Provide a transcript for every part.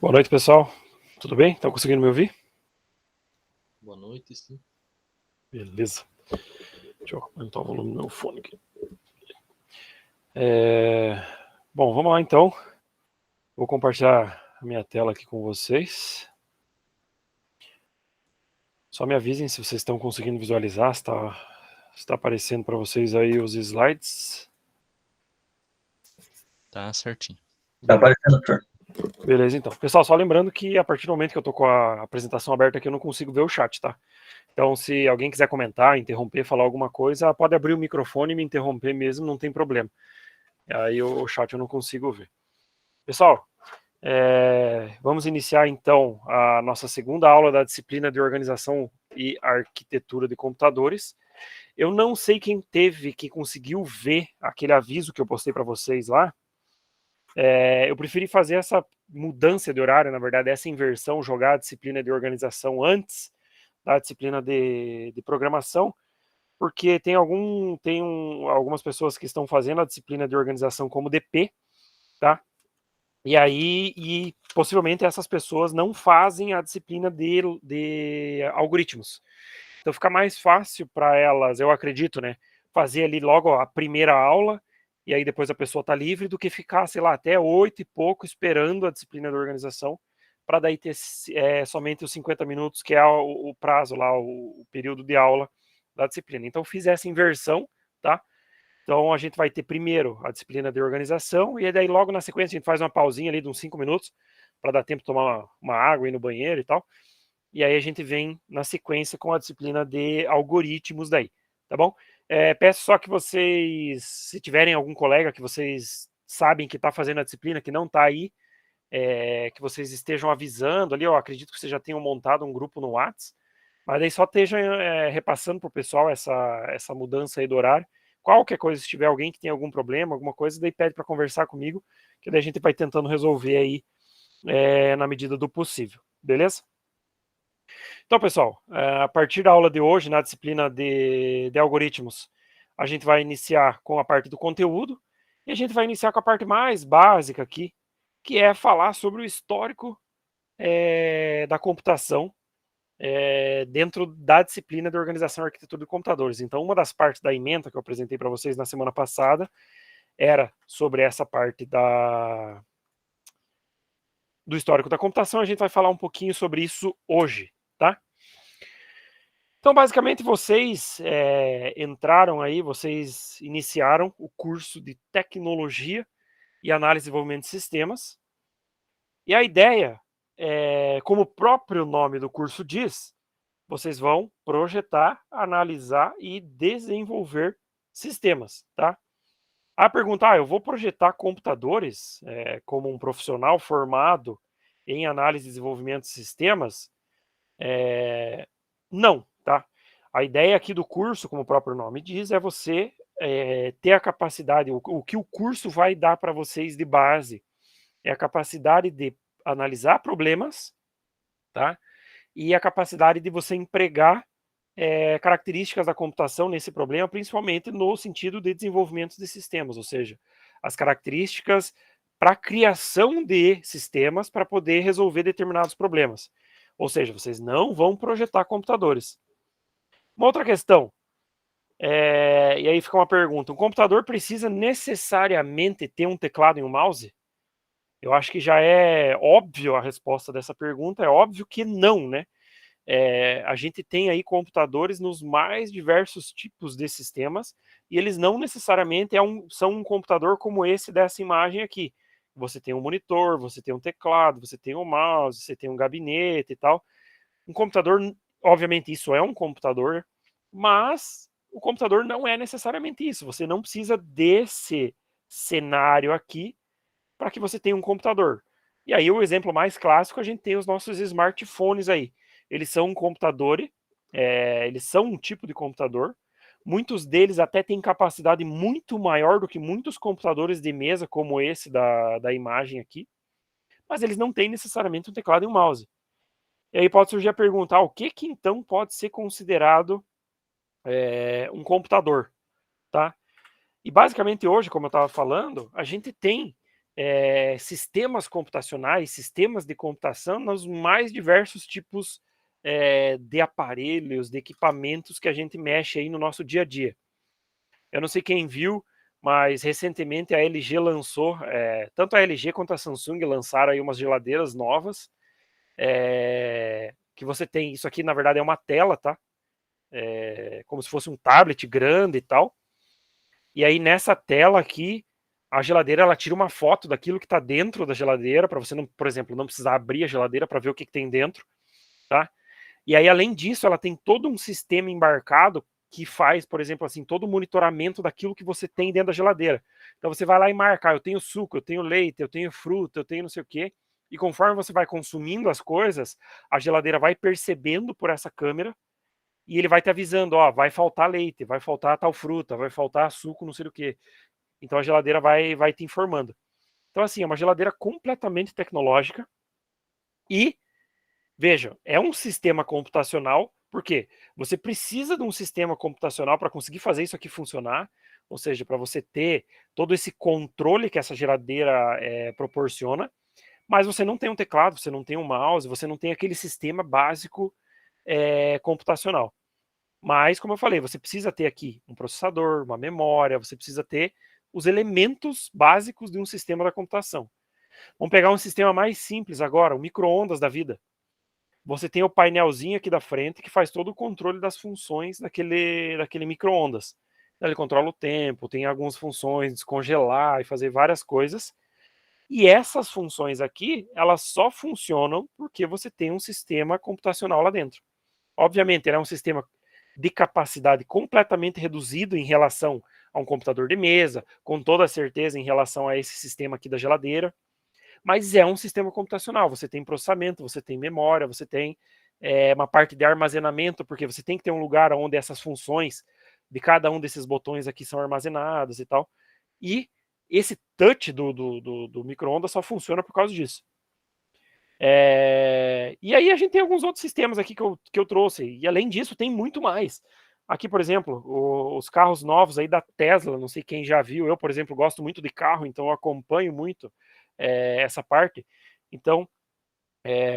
Boa noite, pessoal. Tudo bem? Estão conseguindo me ouvir? Boa noite, sim. Beleza. Deixa eu aumentar o volume do meu fone aqui. Bom, vamos lá então. Vou compartilhar a minha tela aqui com vocês. Só me avisem se vocês estão conseguindo visualizar, se está aparecendo para vocês aí os slides. Tá certinho. Tá aparecendo, Arthur. Beleza, então. Pessoal, só lembrando que a partir do momento que eu tô com a apresentação aberta aqui, eu não consigo ver o chat, tá? Então, se alguém quiser comentar, interromper, falar alguma coisa, pode abrir o microfone e me interromper mesmo, não tem problema. Aí o chat eu não consigo ver. Pessoal, vamos iniciar então a nossa segunda aula da disciplina de Organização e Arquitetura de Computadores. Eu não sei quem conseguiu ver aquele aviso que eu postei para vocês lá. Eu preferi fazer essa mudança de horário, na verdade, essa inversão, jogar a disciplina de organização antes da disciplina de programação, porque algumas pessoas que estão fazendo a disciplina de organização como DP, tá? E possivelmente essas pessoas não fazem a disciplina de algoritmos. Então fica mais fácil para elas, eu acredito, né? Fazer ali logo a primeira aula, e aí depois a pessoa tá livre, do que ficar, sei lá, até 8 e pouco esperando a disciplina da organização, para daí ter somente os 50 minutos, que é o prazo lá, o período de aula da disciplina. Então fiz essa inversão, tá? Então a gente vai ter primeiro a disciplina de organização, e daí logo na sequência a gente faz uma pausinha ali de uns 5 minutos, para dar tempo de tomar uma água, ir no banheiro e tal. E aí a gente vem na sequência com a disciplina de algoritmos daí, tá bom? Peço só que vocês, se tiverem algum colega que vocês sabem que está fazendo a disciplina, que não está aí, que vocês estejam avisando ali, eu acredito que vocês já tenham montado um grupo no WhatsApp, mas daí só estejam repassando para o pessoal essa mudança aí do horário. Qualquer coisa, se tiver alguém que tem algum problema, alguma coisa, daí pede para conversar comigo, que daí a gente vai tentando resolver aí na medida do possível, beleza? Então, pessoal, a partir da aula de hoje, na disciplina de algoritmos, a gente vai iniciar com a parte do conteúdo, e a gente vai iniciar com a parte mais básica aqui, que é falar sobre o histórico da computação dentro da disciplina de organização e arquitetura de computadores. Então, uma das partes da ementa que eu apresentei para vocês na semana passada era sobre essa parte do histórico da computação. A gente vai falar um pouquinho sobre isso hoje, tá? Então, basicamente, vocês entraram aí, vocês iniciaram o curso de Tecnologia e Análise e Desenvolvimento de Sistemas. E a ideia, como o próprio nome do curso diz, vocês vão projetar, analisar e desenvolver sistemas, tá? A pergunta, eu vou projetar computadores como um profissional formado em análise e desenvolvimento de sistemas? Não, tá? A ideia aqui do curso, como o próprio nome diz, é você ter a capacidade, o que o curso vai dar para vocês de base é a capacidade de analisar problemas, tá? E a capacidade de você empregar características da computação nesse problema, principalmente no sentido de desenvolvimento de sistemas, ou seja, as características para a criação de sistemas para poder resolver determinados problemas. Ou seja, vocês não vão projetar computadores. Uma outra questão, e aí fica uma pergunta: um computador precisa necessariamente ter um teclado e um mouse? Eu acho que já é óbvio a resposta dessa pergunta, é óbvio que não, né? A gente tem aí computadores nos mais diversos tipos de sistemas, e eles não necessariamente são um computador como esse dessa imagem aqui. Você tem um monitor, você tem um teclado, você tem um mouse, você tem um gabinete e tal. Um computador, obviamente isso é um computador, mas o computador não é necessariamente isso. Você não precisa desse cenário aqui para que você tenha um computador. E aí o exemplo mais clássico, a gente tem os nossos smartphones aí. Eles são um computador, eles são um tipo de computador. Muitos deles até têm capacidade muito maior do que muitos computadores de mesa, como esse da imagem aqui. Mas eles não têm necessariamente um teclado e um mouse. E aí pode surgir a pergunta, o que então pode ser considerado um computador, tá? E basicamente hoje, como eu estava falando, a gente tem sistemas computacionais, sistemas de computação nos mais diversos tipos de aparelhos, de equipamentos que a gente mexe aí no nosso dia a dia. Eu não sei quem viu, mas recentemente a LG lançou, tanto a LG quanto a Samsung lançaram aí umas geladeiras novas, que você tem, isso aqui na verdade é uma tela, tá? Como se fosse um tablet grande e tal. E aí nessa tela aqui, a geladeira ela tira uma foto daquilo que está dentro da geladeira, para você, não, por exemplo, não precisar abrir a geladeira para ver o que tem dentro, tá? E aí, além disso, ela tem todo um sistema embarcado que faz, por exemplo, assim, todo o monitoramento daquilo que você tem dentro da geladeira. Então você vai lá e marca, eu tenho suco, eu tenho leite, eu tenho fruta, eu tenho não sei o quê. E conforme você vai consumindo as coisas, a geladeira vai percebendo por essa câmera e ele vai te avisando, ó, vai faltar leite, vai faltar tal fruta, vai faltar suco, não sei o quê. Então a geladeira vai te informando. Então, assim, é uma geladeira completamente tecnológica e, veja, é um sistema computacional, porque você precisa de um sistema computacional para conseguir fazer isso aqui funcionar, ou seja, para você ter todo esse controle que essa geladeira proporciona, mas você não tem um teclado, você não tem um mouse, você não tem aquele sistema básico computacional. Mas, como eu falei, você precisa ter aqui um processador, uma memória, você precisa ter os elementos básicos de um sistema da computação. Vamos pegar um sistema mais simples agora, o micro-ondas da vida. Você tem o painelzinho aqui da frente que faz todo o controle das funções daquele micro-ondas. Ele controla o tempo, tem algumas funções, descongelar e fazer várias coisas. E essas funções aqui, elas só funcionam porque você tem um sistema computacional lá dentro. Obviamente, ele é um sistema de capacidade completamente reduzido em relação a um computador de mesa, com toda certeza em relação a esse sistema aqui da geladeira, mas é um sistema computacional. Você tem processamento, você tem memória, você tem uma parte de armazenamento, porque você tem que ter um lugar onde essas funções de cada um desses botões aqui são armazenadas e tal. E esse touch do micro-ondas só funciona por causa disso. E aí a gente tem alguns outros sistemas aqui que eu trouxe, e além disso tem muito mais. Aqui, por exemplo, os carros novos aí da Tesla, não sei quem já viu, eu, por exemplo, gosto muito de carro, então eu acompanho muito essa parte. Então,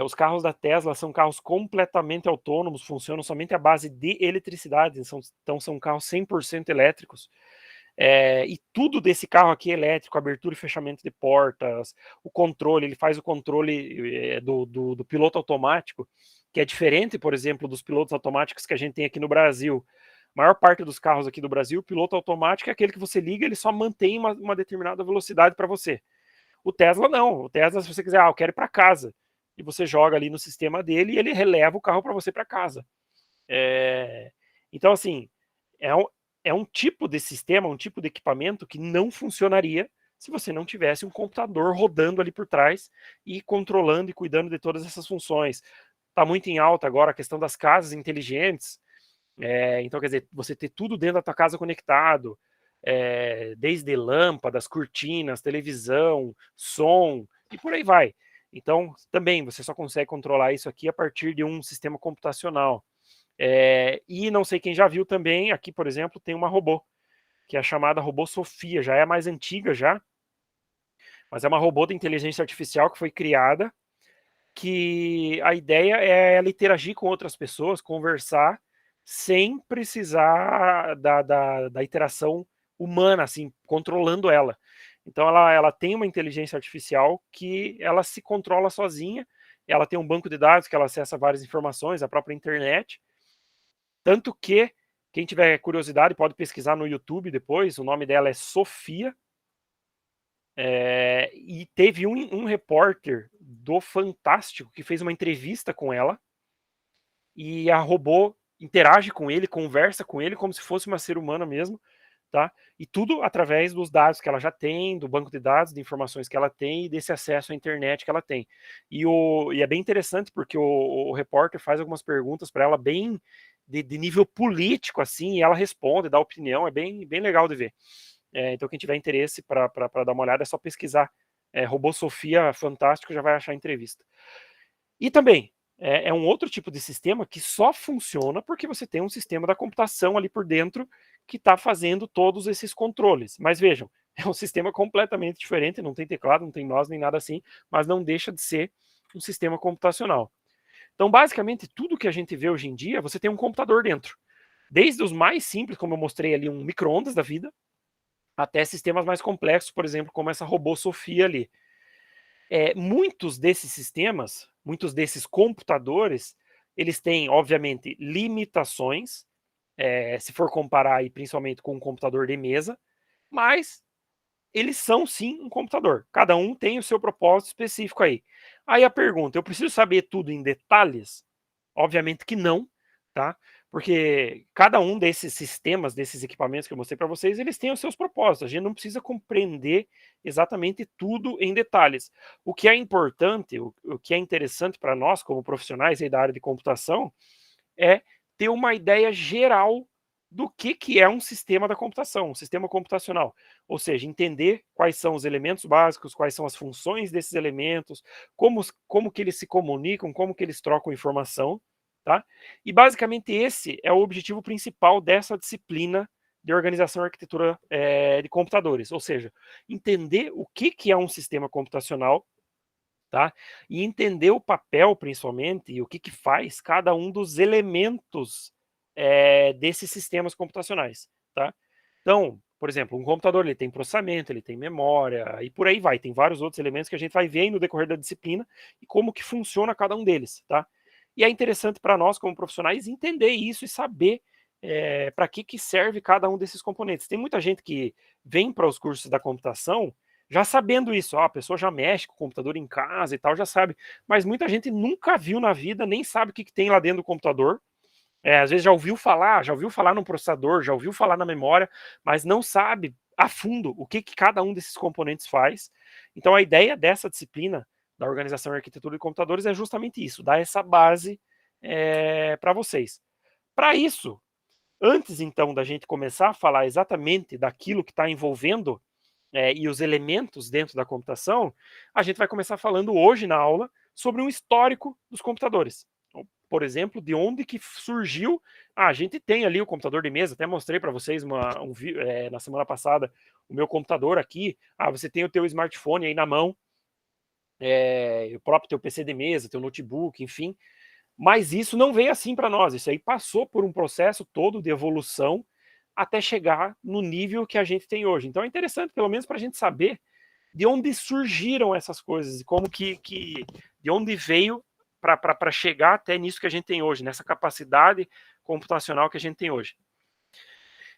os carros da Tesla são carros completamente autônomos, funcionam somente à base de eletricidade, então são carros 100% elétricos. E tudo desse carro aqui é elétrico, abertura e fechamento de portas, o controle, ele faz o controle do piloto automático, que é diferente, por exemplo, dos pilotos automáticos que a gente tem aqui no Brasil. A maior parte dos carros aqui do Brasil, o piloto automático é aquele que você liga, ele só mantém uma determinada velocidade para você. O Tesla não, o Tesla, se você quiser, eu quero ir para casa, e você joga ali no sistema dele e ele releva o carro para você para casa. Então, assim, é um tipo de sistema, um tipo de equipamento que não funcionaria se você não tivesse um computador rodando ali por trás e controlando e cuidando de todas essas funções. Está muito em alta agora a questão das casas inteligentes. Então, quer dizer, você ter tudo dentro da tua casa conectado, desde lâmpadas, cortinas, televisão, som e por aí vai. Então, também você só consegue controlar isso aqui a partir de um sistema computacional. E não sei quem já viu também, aqui, por exemplo, tem uma robô, que é a chamada robô Sofia, já é mais antiga já, mas é uma robô de inteligência artificial que foi criada, que a ideia é ela interagir com outras pessoas, conversar, sem precisar da interação humana, assim, controlando ela. Então ela tem uma inteligência artificial que ela se controla sozinha, ela tem um banco de dados que ela acessa várias informações, a própria internet, tanto que quem tiver curiosidade pode pesquisar no YouTube depois, o nome dela é Sofia. E teve um repórter do Fantástico que fez uma entrevista com ela, e a robô interage com ele, conversa com ele como se fosse uma ser humana mesmo, tá? E tudo através dos dados que ela já tem, do banco de dados, de informações que ela tem e desse acesso à internet que ela tem. E é bem interessante porque o repórter faz algumas perguntas para ela bem de nível político, assim, e ela responde, dá opinião, é bem legal de ver. Então quem tiver interesse para dar uma olhada é só pesquisar Robô Sofia Fantástico, já vai achar a entrevista. E também é um outro tipo de sistema que só funciona porque você tem um sistema da computação ali por dentro que está fazendo todos esses controles. Mas vejam, é um sistema completamente diferente, não tem teclado, não tem mouse, nem nada assim, mas não deixa de ser um sistema computacional. Então, basicamente, tudo que a gente vê hoje em dia, você tem um computador dentro. Desde os mais simples, como eu mostrei ali, um micro-ondas da vida, até sistemas mais complexos, por exemplo, como essa robô Sofia ali. Muitos desses sistemas, muitos desses computadores, eles têm, obviamente, limitações, se for comparar aí, principalmente com um computador de mesa, mas eles são sim um computador. Cada um tem o seu propósito específico aí. Aí a pergunta, eu preciso saber tudo em detalhes? Obviamente que não, tá? Porque cada um desses sistemas, desses equipamentos que eu mostrei para vocês, eles têm os seus propósitos. A gente não precisa compreender exatamente tudo em detalhes. O que é importante, o que é interessante para nós, como profissionais aí da área de computação, é ter uma ideia geral do que é um sistema da computação, um sistema computacional. Ou seja, entender quais são os elementos básicos, quais são as funções desses elementos, como que eles se comunicam, como que eles trocam informação, tá? E basicamente esse é o objetivo principal dessa disciplina de organização e arquitetura de computadores, ou seja, entender o que é um sistema computacional, tá? E entender o papel, principalmente, e o que faz cada um dos elementos desses sistemas computacionais, tá? Então, por exemplo, um computador ele tem processamento, ele tem memória e por aí vai. Tem vários outros elementos que a gente vai ver aí no decorrer da disciplina e como que funciona cada um deles, tá? E é interessante para nós, como profissionais, entender isso e saber para que serve cada um desses componentes. Tem muita gente que vem para os cursos da computação já sabendo isso, a pessoa já mexe com o computador em casa e tal, já sabe. Mas muita gente nunca viu na vida, nem sabe o que tem lá dentro do computador. Às vezes já ouviu falar no processador, já ouviu falar na memória, mas não sabe a fundo o que cada um desses componentes faz. Então a ideia dessa disciplina da organização e arquitetura de computadores é justamente isso, dar essa base para vocês. Para isso, antes então da gente começar a falar exatamente daquilo que está envolvendo e os elementos dentro da computação, a gente vai começar falando hoje na aula sobre um histórico dos computadores. Então, por exemplo, de onde que surgiu. A gente tem ali o computador de mesa, até mostrei para vocês na semana passada o meu computador aqui. Você tem o teu smartphone aí na mão, o próprio teu PC de mesa, teu notebook, enfim. Mas isso não veio assim para nós, isso aí passou por um processo todo de evolução até chegar no nível que a gente tem hoje. Então é interessante, pelo menos, para a gente saber de onde surgiram essas coisas e como de onde veio para chegar até nisso que a gente tem hoje, nessa capacidade computacional que a gente tem hoje.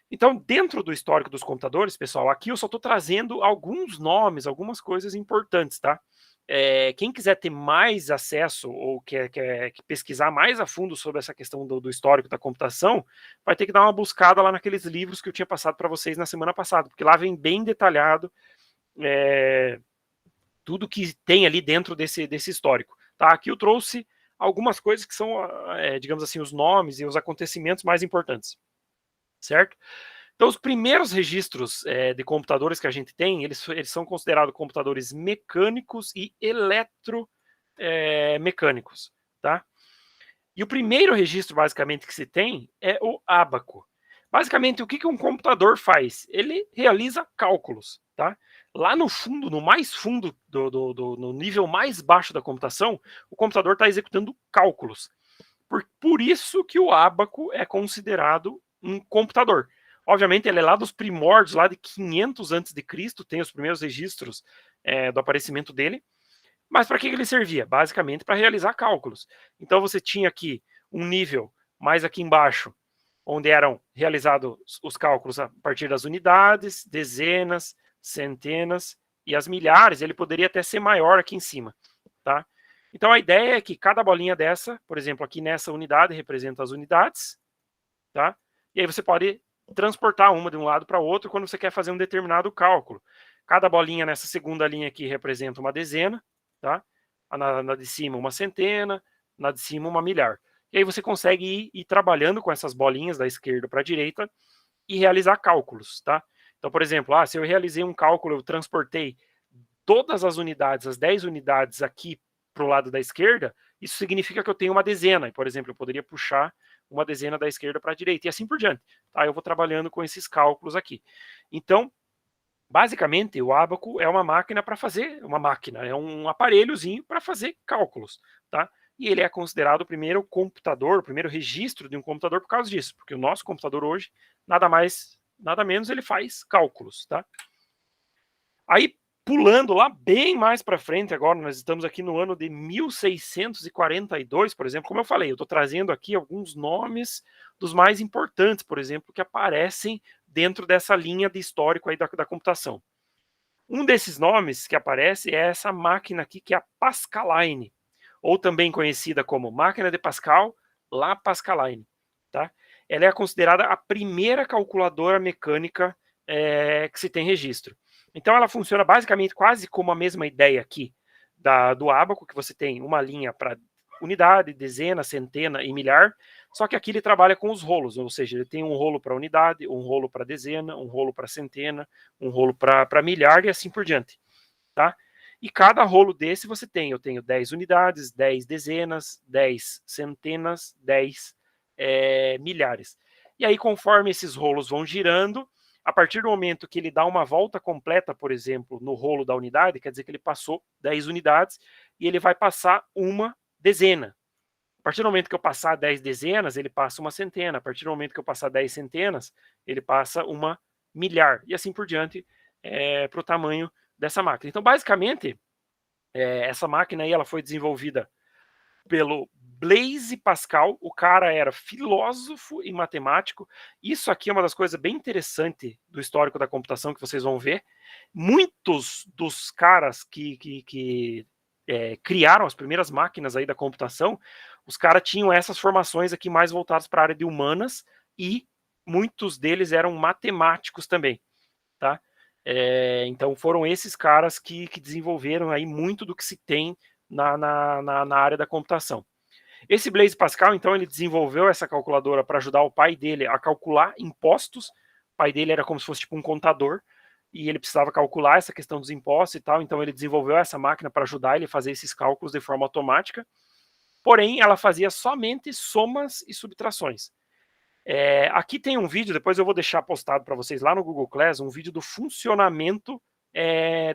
Então, dentro do histórico dos computadores, pessoal, aqui eu só estou trazendo alguns nomes, algumas coisas importantes, tá? Quem quiser ter mais acesso ou quer pesquisar mais a fundo sobre essa questão do histórico da computação, vai ter que dar uma buscada lá naqueles livros que eu tinha passado para vocês na semana passada, porque lá vem bem detalhado tudo que tem ali dentro desse histórico. Tá? Aqui eu trouxe algumas coisas que são, digamos assim, os nomes e os acontecimentos mais importantes, certo? Então, os primeiros registros de computadores que a gente tem, eles são considerados computadores mecânicos e eletromecânicos, tá? E o primeiro registro, basicamente, que se tem é o ábaco. Basicamente, o que um computador faz? Ele realiza cálculos, tá? Lá no fundo, no mais fundo, no nível mais baixo da computação, o computador está executando cálculos. Por isso que o ábaco é considerado um computador. Obviamente, ele é lá dos primórdios, lá de 500 a.C., tem os primeiros registros do aparecimento dele. Mas para que ele servia? Basicamente para realizar cálculos. Então você tinha aqui um nível mais aqui embaixo, onde eram realizados os cálculos a partir das unidades, dezenas, centenas e as milhares. Ele poderia até ser maior aqui em cima, tá? Então a ideia é que cada bolinha dessa, por exemplo, aqui nessa unidade representa as unidades, tá? E aí você pode transportar uma de um lado para o outro quando você quer fazer um determinado cálculo. Cada bolinha nessa segunda linha aqui representa uma dezena, tá? Na de cima uma centena, na de cima uma milhar. E aí você consegue ir trabalhando com essas bolinhas da esquerda para a direita e realizar cálculos, tá? Então, por exemplo, se eu realizei um cálculo, eu transportei todas as unidades, as 10 unidades aqui para o lado da esquerda, isso significa que eu tenho uma dezena. E, por exemplo, eu poderia puxar uma dezena da esquerda para a direita e assim por diante. Tá? Eu vou trabalhando com esses cálculos aqui. Então, Basicamente, o ábaco é uma máquina para fazer, é um aparelhozinho para fazer cálculos, tá? E ele é considerado o primeiro computador, o primeiro registro de um computador por causa disso, porque o nosso computador hoje, nada mais, nada menos, ele faz cálculos, tá? Aí, pulando lá bem mais para frente agora, nós estamos aqui no ano de 1642, por exemplo, como eu falei, eu estou trazendo aqui alguns nomes dos mais importantes, por exemplo, que aparecem dentro dessa linha de histórico aí da computação. Um desses nomes que aparece é essa máquina aqui, que é a Pascaline, ou também conhecida como máquina de Pascal, La Pascaline, tá? Ela é considerada a primeira calculadora mecânica que se tem registro. Então ela funciona basicamente quase como a mesma ideia aqui do ábaco, que você tem uma linha para unidade, dezena, centena e milhar, só que aqui ele trabalha com os rolos, ou seja, ele tem um rolo para unidade, um rolo para dezena, um rolo para centena, um rolo para milhar e assim por diante, tá? E cada rolo desse você tem, eu tenho 10 unidades, 10 dezenas, 10 centenas, 10 milhares. E aí, conforme esses rolos vão girando, a partir do momento que ele dá uma volta completa, por exemplo, no rolo da unidade, quer dizer que ele passou 10 unidades e ele vai passar uma dezena. A partir do momento que eu passar 10 dezenas, ele passa uma centena. A partir do momento que eu passar 10 centenas, ele passa uma milhar. E assim por diante para o tamanho dessa máquina. Então, basicamente, essa máquina aí ela foi desenvolvida pelo Blaise Pascal. O cara era filósofo e matemático. Isso aqui é uma das coisas bem interessantes do histórico da computação que vocês vão ver. Muitos dos caras que criaram as primeiras máquinas aí da computação, os caras tinham essas formações aqui mais voltadas para a área de humanas e muitos deles eram matemáticos também, tá? Então foram esses caras que desenvolveram aí muito do que se tem na área da computação. Esse Blaise Pascal, então, ele desenvolveu essa calculadora para ajudar o pai dele a calcular impostos. O pai dele era como se fosse tipo um contador, e ele precisava calcular essa questão dos impostos e tal, então ele desenvolveu essa máquina para ajudar ele a fazer esses cálculos de forma automática. Porém, ela fazia somente somas e subtrações. Aqui tem um vídeo, depois eu vou deixar postado para vocês lá no Google Class, um vídeo do funcionamento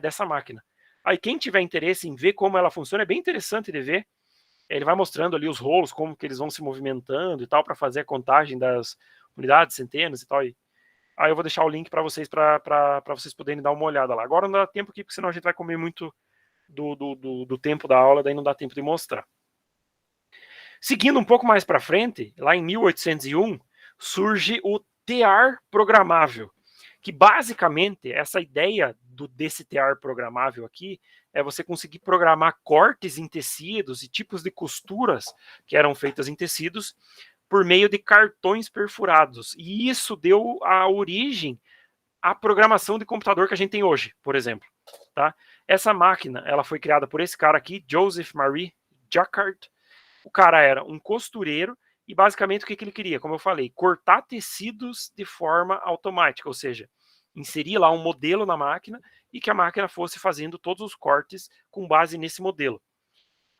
dessa máquina. Aí quem tiver interesse em ver como ela funciona, é bem interessante de ver. Ele vai mostrando ali os rolos, como que eles vão se movimentando e tal, para fazer a contagem das unidades, centenas e tal. Aí eu vou deixar o link para vocês, para vocês poderem dar uma olhada lá. Agora não dá tempo aqui, porque senão a gente vai comer muito do tempo da aula, daí não dá tempo de mostrar. Seguindo um pouco mais para frente, lá em 1801, surge o tear programável, que basicamente essa ideia desse tear programável aqui é você conseguir programar cortes em tecidos e tipos de costuras que eram feitas em tecidos por meio de cartões perfurados. E isso deu a origem à programação de computador que a gente tem hoje, por exemplo. Tá? Essa máquina ela foi criada por esse cara aqui, Joseph Marie Jacquard. O cara era um costureiro e basicamente o que ele queria? Como eu falei, cortar tecidos de forma automática, ou seja, inserir lá um modelo na máquina e que a máquina fosse fazendo todos os cortes com base nesse modelo.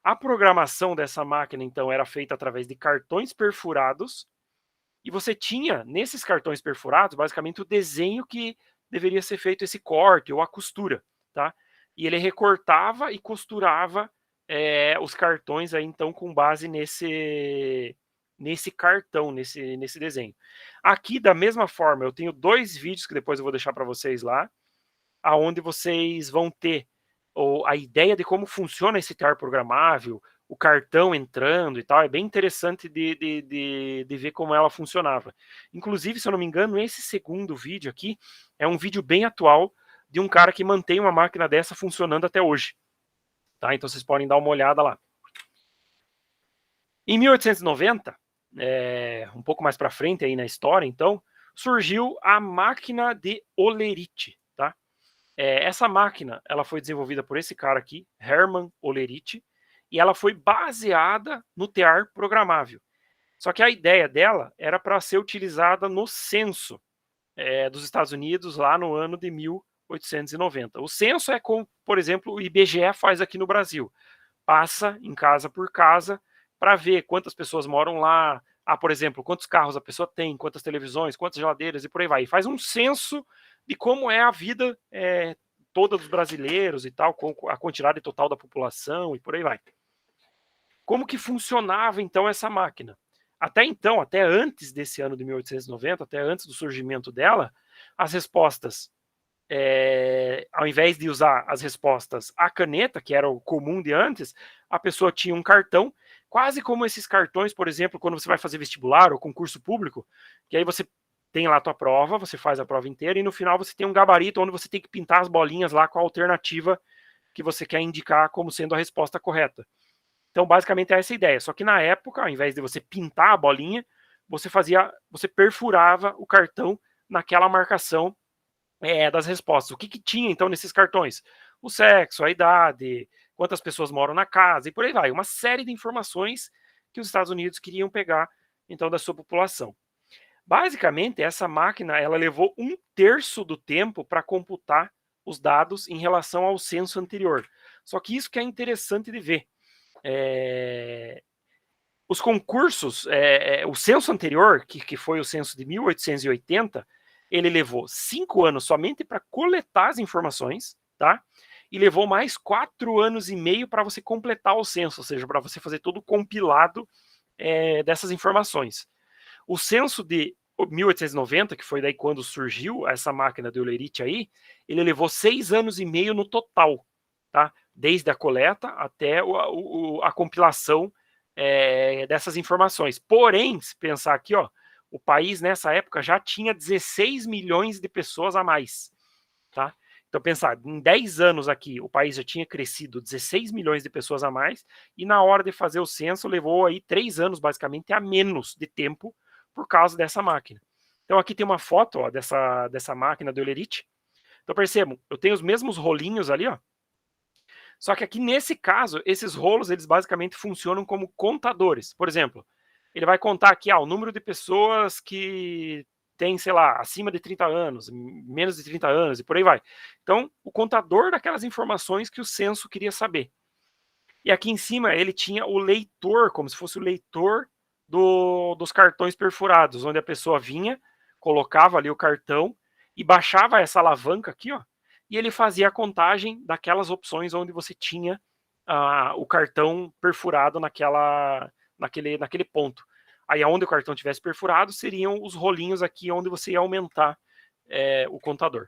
A programação dessa máquina, então, era feita através de cartões perfurados e você tinha, nesses cartões perfurados, basicamente o desenho que deveria ser feito esse corte ou a costura, tá? E ele recortava e costurava os cartões aí, então, com base nesse cartão, nesse desenho. Aqui, da mesma forma, eu tenho 2 vídeos que depois eu vou deixar para vocês lá, aonde vocês vão ter a ideia de como funciona esse tear programável, o cartão entrando e tal. É bem interessante de ver como ela funcionava. Inclusive, se eu não me engano, esse segundo vídeo aqui é um vídeo bem atual de um cara que mantém uma máquina dessa funcionando até hoje. Tá? Então vocês podem dar uma olhada lá. Em 1890, um pouco mais para frente aí na história, então, surgiu a máquina de Olerite. Tá? Essa máquina ela foi desenvolvida por esse cara aqui, Hermann Olerite, e ela foi baseada no tear programável. Só que a ideia dela era para ser utilizada no censo dos Estados Unidos lá no ano de 1890. O censo é como, por exemplo, o IBGE faz aqui no Brasil. Passa em casa por casa para ver quantas pessoas moram lá, por exemplo, quantos carros a pessoa tem, quantas televisões, quantas geladeiras e por aí vai. E faz um censo de como é a vida toda dos brasileiros e tal, com a quantidade total da população e por aí vai. Como que funcionava então essa máquina? Até então, até antes desse ano de 1890, até antes do surgimento dela, as respostas, ao invés de usar as respostas à caneta, que era o comum de antes, a pessoa tinha um cartão, quase como esses cartões, por exemplo, quando você vai fazer vestibular ou concurso público, que aí você tem lá a tua prova, você faz a prova inteira e no final você tem um gabarito onde você tem que pintar as bolinhas lá com a alternativa que você quer indicar como sendo a resposta correta. Então, basicamente é essa ideia. Só que na época, ao invés de você pintar a bolinha, você perfurava o cartão naquela marcação das respostas. O que tinha então nesses cartões? O sexo, a idade, quantas pessoas moram na casa e por aí vai. Uma série de informações que os Estados Unidos queriam pegar então da sua população. Basicamente, essa máquina ela levou 1/3 do tempo para computar os dados em relação ao censo anterior. Só que isso que é interessante de ver. Os concursos, o censo anterior, que foi o censo de 1880, ele levou 5 anos somente para coletar as informações, tá? E levou mais 4 anos e meio para você completar o censo, ou seja, para você fazer todo o compilado dessas informações. O censo de 1890, que foi daí quando surgiu essa máquina de Eulerite aí, ele levou 6 anos e meio no total, tá? Desde a coleta até a compilação dessas informações. Porém, se pensar aqui, ó, o país nessa época já tinha 16 milhões de pessoas a mais, tá? Então, pensar, em 10 anos aqui, o país já tinha crescido 16 milhões de pessoas a mais, e na hora de fazer o censo, levou aí 3 anos, basicamente, a menos de tempo por causa dessa máquina. Então, aqui tem uma foto ó, dessa máquina do Eulerite. Então, percebam, eu tenho os mesmos rolinhos ali, ó. Só que aqui, nesse caso, esses rolos, eles basicamente funcionam como contadores. Por exemplo, ele vai contar aqui o número de pessoas que tem, sei lá, acima de 30 anos, menos de 30 anos e por aí vai. Então, o contador daquelas informações que o censo queria saber. E aqui em cima ele tinha o leitor, como se fosse o leitor dos cartões perfurados, onde a pessoa vinha, colocava ali o cartão e baixava essa alavanca aqui, ó, e ele fazia a contagem daquelas opções onde você tinha o cartão perfurado naquele ponto. Aí, onde o cartão tivesse perfurado, seriam os rolinhos aqui onde você ia aumentar o contador.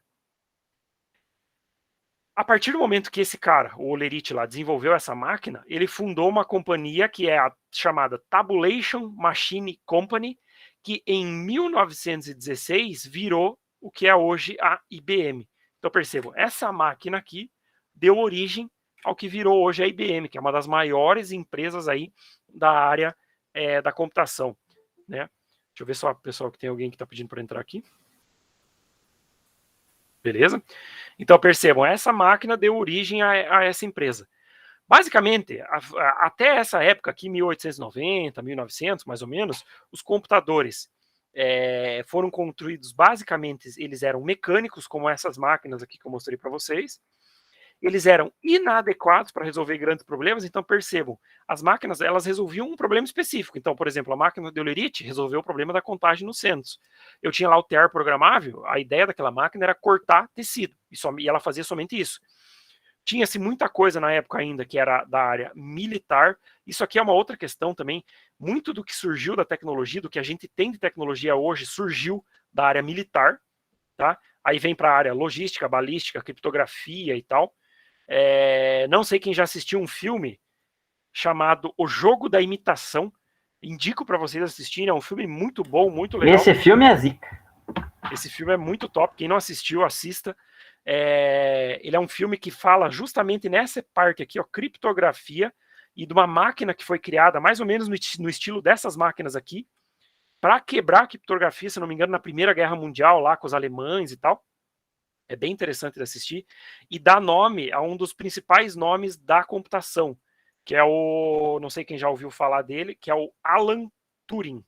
A partir do momento que esse cara, o Eulerite lá, desenvolveu essa máquina, ele fundou uma companhia que é a chamada Tabulation Machine Company, que em 1916 virou o que é hoje a IBM. Então percebam, essa máquina aqui deu origem ao que virou hoje a IBM, que é uma das maiores empresas aí da área da computação, né? Deixa eu ver só, pessoal, que tem alguém que está pedindo para entrar aqui. Beleza? Então percebam, essa máquina deu origem a essa empresa. Basicamente, até essa época aqui, 1890, 1900, mais ou menos, os computadores foram construídos, basicamente, eles eram mecânicos, como essas máquinas aqui que eu mostrei para vocês. Eles eram inadequados para resolver grandes problemas, então percebam, as máquinas elas resolviam um problema específico. Então, por exemplo, a máquina de Eulerite resolveu o problema da contagem no censo. Eu tinha lá o TEAR programável, a ideia daquela máquina era cortar tecido, e ela fazia somente isso. Tinha-se muita coisa na época ainda que era da área militar. Isso aqui é uma outra questão também. Muito do que surgiu da tecnologia, do que a gente tem de tecnologia hoje, surgiu da área militar, tá? Aí vem para a área logística, balística, criptografia e tal. Não sei quem já assistiu um filme chamado O Jogo da Imitação. Indico para vocês assistirem, é um filme muito bom, muito legal. Esse filme é zica. Esse filme é muito top, quem não assistiu, assista. Ele é um filme que fala justamente nessa parte aqui, ó, criptografia, e de uma máquina que foi criada mais ou menos no estilo dessas máquinas aqui, para quebrar a criptografia, se não me engano, na Primeira Guerra Mundial, lá com os alemães e tal. É bem interessante de assistir, e dá nome a um dos principais nomes da computação, que é não sei quem já ouviu falar dele, que é o Alan Turing.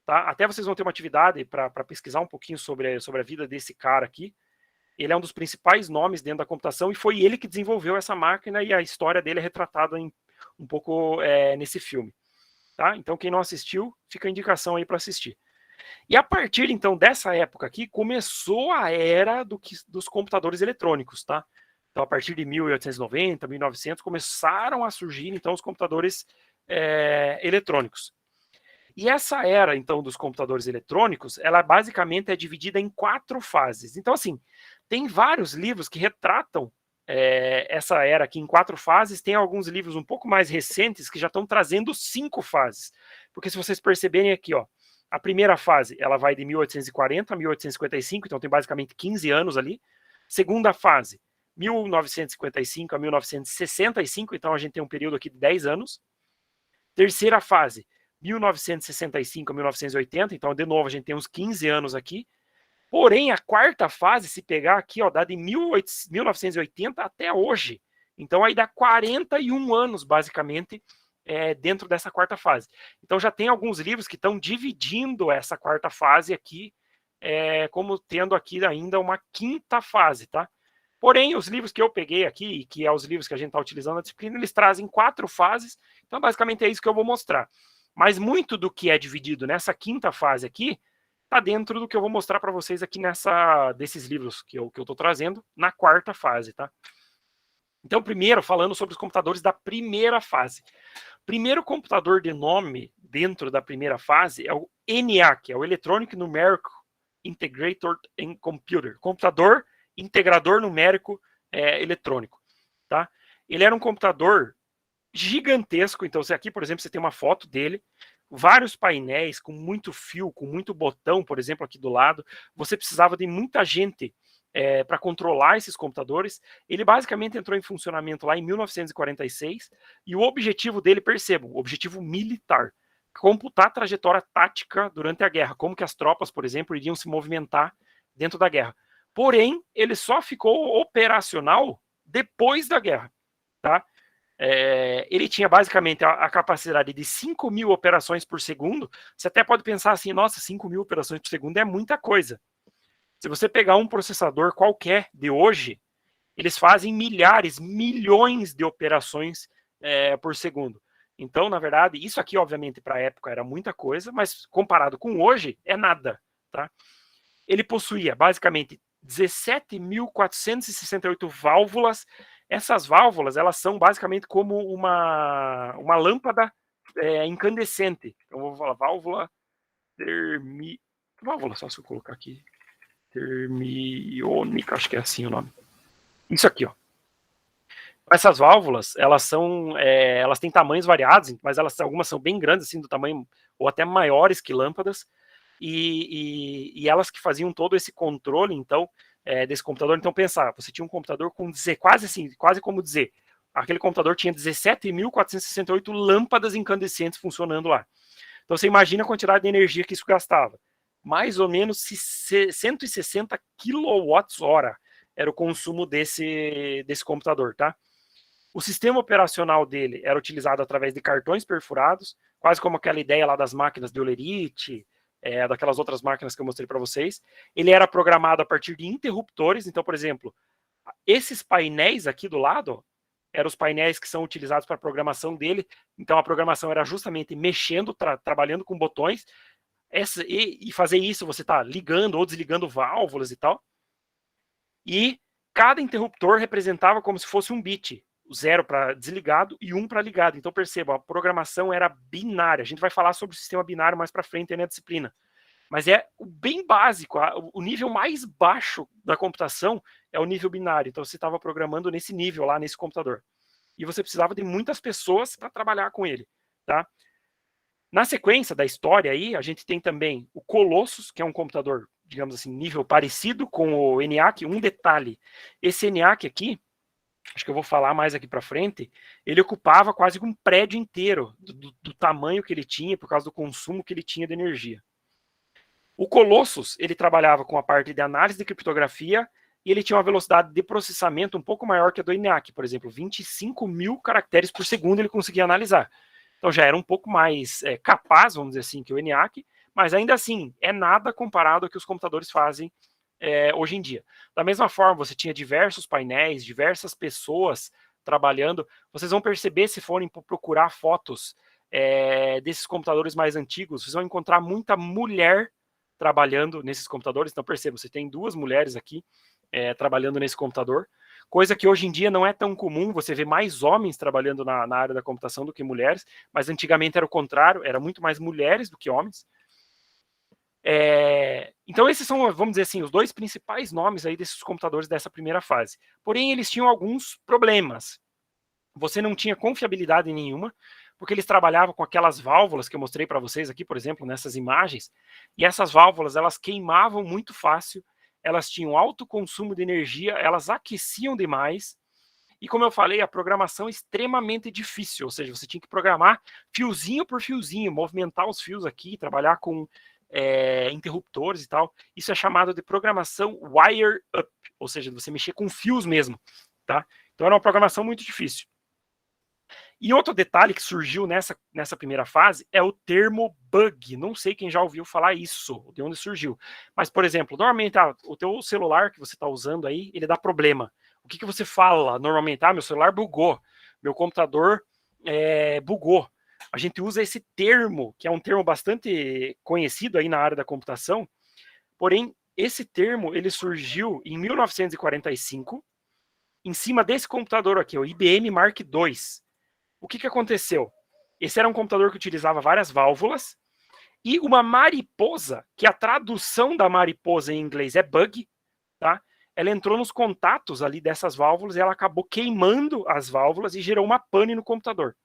Tá? Até vocês vão ter uma atividade para pesquisar um pouquinho sobre a vida desse cara aqui. Ele é um dos principais nomes dentro da computação, e foi ele que desenvolveu essa máquina, e a história dele é retratada um pouco nesse filme. Tá? Então, quem não assistiu, fica a indicação aí para assistir. E a partir, então, dessa época aqui, começou a era dos computadores eletrônicos, tá? Então, a partir de 1890, 1900, começaram a surgir, então, os computadores eletrônicos. E essa era, então, dos computadores eletrônicos, ela basicamente é dividida em 4 fases. Então, assim, tem vários livros que retratam essa era aqui em 4 fases. Tem alguns livros um pouco mais recentes que já estão trazendo 5 fases. Porque se vocês perceberem aqui, ó, a primeira fase, ela vai de 1840 a 1855, então tem basicamente 15 anos ali. Segunda fase, 1955 a 1965, então a gente tem um período aqui de 10 anos. Terceira fase, 1965 a 1980, então de novo a gente tem uns 15 anos aqui. Porém, a quarta fase, se pegar aqui, ó, dá de 1980 até hoje. Então aí dá 41 anos, basicamente, dentro dessa quarta fase. Então já tem alguns livros que estão dividindo essa quarta fase aqui, como tendo aqui ainda uma quinta fase, tá? Porém, os livros que eu peguei aqui, que é os livros que a gente está utilizando na disciplina, eles trazem 4 fases. Então, basicamente, é isso que eu vou mostrar. Mas muito do que é dividido nessa quinta fase aqui está dentro do que eu vou mostrar para vocês aqui desses livros que eu estou trazendo na quarta fase, tá? Então, primeiro, falando sobre os computadores da primeira fase. Primeiro computador de nome dentro da primeira fase é o ENIAC, é o Electronic Numeric Integrator in Computer, computador integrador numérico eletrônico, tá? Ele era um computador gigantesco, então aqui, por exemplo, você tem uma foto dele, vários painéis com muito fio, com muito botão, por exemplo, aqui do lado. Você precisava de muita gente para controlar esses computadores. Ele basicamente entrou em funcionamento lá em 1946 e o objetivo dele, percebam, o objetivo militar, computar a trajetória tática durante a guerra, como que as tropas, por exemplo, iriam se movimentar dentro da guerra. Porém, ele só ficou operacional depois da guerra, tá? Ele tinha basicamente a capacidade de 5.000 operações por segundo. Você até pode pensar assim, nossa, 5.000 operações por segundo é muita coisa. Se você pegar um processador qualquer de hoje, eles fazem milhares, milhões de operações por segundo. Então, na verdade, isso aqui, obviamente, para a época era muita coisa, mas comparado com hoje, é nada, tá? Ele possuía, basicamente, 17.468 válvulas. Essas válvulas, elas são basicamente como uma lâmpada incandescente. Então, eu vou falar válvula válvula, só se eu colocar aqui. Termiônica, acho que é assim o nome. Isso aqui, ó. Essas válvulas, elas têm tamanhos variados, mas algumas são bem grandes, assim, do tamanho, ou até maiores que lâmpadas, e elas que faziam todo esse controle, então, desse computador. Então, pensar, você tinha um computador com quase como dizer, aquele computador tinha 17.468 lâmpadas incandescentes funcionando lá. Então, você imagina a quantidade de energia que isso gastava. Mais ou menos 160 kWh era o consumo desse computador, tá? O sistema operacional dele era utilizado através de cartões perfurados, quase como aquela ideia lá das máquinas de Olerite, daquelas outras máquinas que eu mostrei para vocês. Ele era programado a partir de interruptores. Então, por exemplo, esses painéis aqui do lado eram os painéis que são utilizados para a programação dele. Então, a programação era justamente mexendo, trabalhando com botões. E fazer isso, você está ligando ou desligando válvulas e tal. E cada interruptor representava como se fosse um bit. 0 para desligado e 1 para ligado. Então, percebam, a programação era binária. A gente vai falar sobre o sistema binário mais para frente aí na disciplina. Mas é bem básico. O nível mais baixo da computação é o nível binário. Então, você estava programando nesse nível lá, nesse computador. E você precisava de muitas pessoas para trabalhar com ele, tá? Na sequência da história aí, a gente tem também o Colossus, que é um computador, digamos assim, nível parecido com o ENIAC. Um detalhe, esse ENIAC aqui, acho que eu vou falar mais aqui para frente, ele ocupava quase um prédio inteiro do tamanho que ele tinha, por causa do consumo que ele tinha de energia. O Colossus, ele trabalhava com a parte de análise de criptografia e ele tinha uma velocidade de processamento um pouco maior que a do ENIAC, por exemplo, 25.000 caracteres por segundo ele conseguia analisar. Então já era um pouco mais capaz, vamos dizer assim, que o ENIAC, mas ainda assim é nada comparado ao que os computadores fazem hoje em dia. Da mesma forma, você tinha diversos painéis, diversas pessoas trabalhando. Vocês vão perceber, se forem procurar fotos desses computadores mais antigos, vocês vão encontrar muita mulher trabalhando nesses computadores. Então, perceba, você tem 2 mulheres aqui trabalhando nesse computador, coisa que hoje em dia não é tão comum, você vê mais homens trabalhando na área da computação do que mulheres, mas antigamente era o contrário, era muito mais mulheres do que homens. Então esses são, vamos dizer assim, os 2 principais nomes aí desses computadores dessa primeira fase. Porém, eles tinham alguns problemas. Você não tinha confiabilidade nenhuma, porque eles trabalhavam com aquelas válvulas que eu mostrei para vocês aqui, por exemplo, nessas imagens, e essas válvulas, elas queimavam muito fácil, elas tinham alto consumo de energia, elas aqueciam demais, e como eu falei, a programação é extremamente difícil, ou seja, você tinha que programar fiozinho por fiozinho, movimentar os fios aqui, trabalhar com interruptores e tal. Isso é chamado de programação wire up, ou seja, você mexer com fios mesmo, tá? Então era uma programação muito difícil. E outro detalhe que surgiu nessa primeira fase é o termo bug. Não sei quem já ouviu falar isso, de onde surgiu. Mas, por exemplo, normalmente o teu celular que você está usando aí, ele dá problema. O que você fala normalmente? Meu celular bugou, meu computador bugou. A gente usa esse termo, que é um termo bastante conhecido aí na área da computação, porém, esse termo ele surgiu em 1945, em cima desse computador aqui, o IBM Mark II. O que aconteceu? Esse era um computador que utilizava várias válvulas, e uma mariposa, que a tradução da mariposa em inglês é bug, tá? Ela entrou nos contatos ali dessas válvulas e ela acabou queimando as válvulas e gerou uma pane no computador.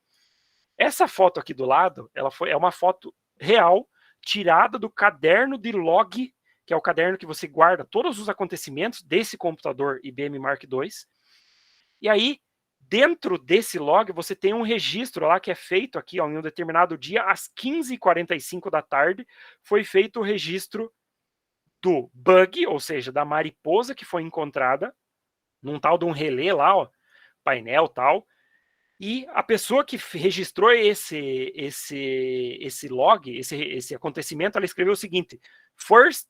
Essa foto aqui do lado, é uma foto real, tirada do caderno de log, que é o caderno que você guarda todos os acontecimentos desse computador IBM Mark II. E aí, dentro desse log, você tem um registro lá que é feito aqui, em um determinado dia, às 15h45 da tarde, foi feito o registro do bug, ou seja, da mariposa que foi encontrada, num tal de um relé lá, painel tal. E a pessoa que registrou esse log, esse acontecimento, ela escreveu o seguinte: First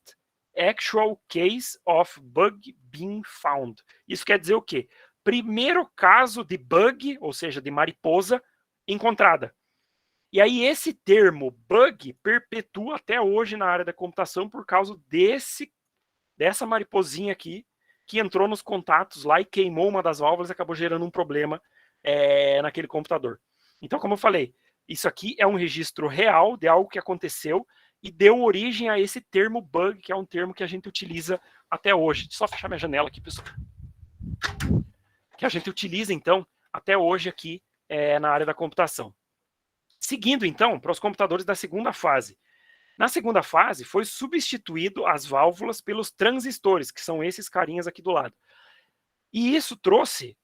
actual case of bug being found. Isso quer dizer o quê? Primeiro caso de bug, ou seja, de mariposa, encontrada. E aí esse termo bug perpetua até hoje na área da computação por causa dessa mariposinha aqui, que entrou nos contatos lá e queimou uma das válvulas e acabou gerando um problema naquele computador. Então, como eu falei, isso aqui é um registro real de algo que aconteceu e deu origem a esse termo bug, que é um termo que a gente utiliza até hoje. Deixa eu só fechar minha janela aqui, pessoal. Que a gente utiliza, então, até hoje aqui na área da computação. Seguindo, então, para os computadores da segunda fase. Na segunda fase, foi substituído as válvulas pelos transistores, que são esses carinhas aqui do lado. E isso trouxe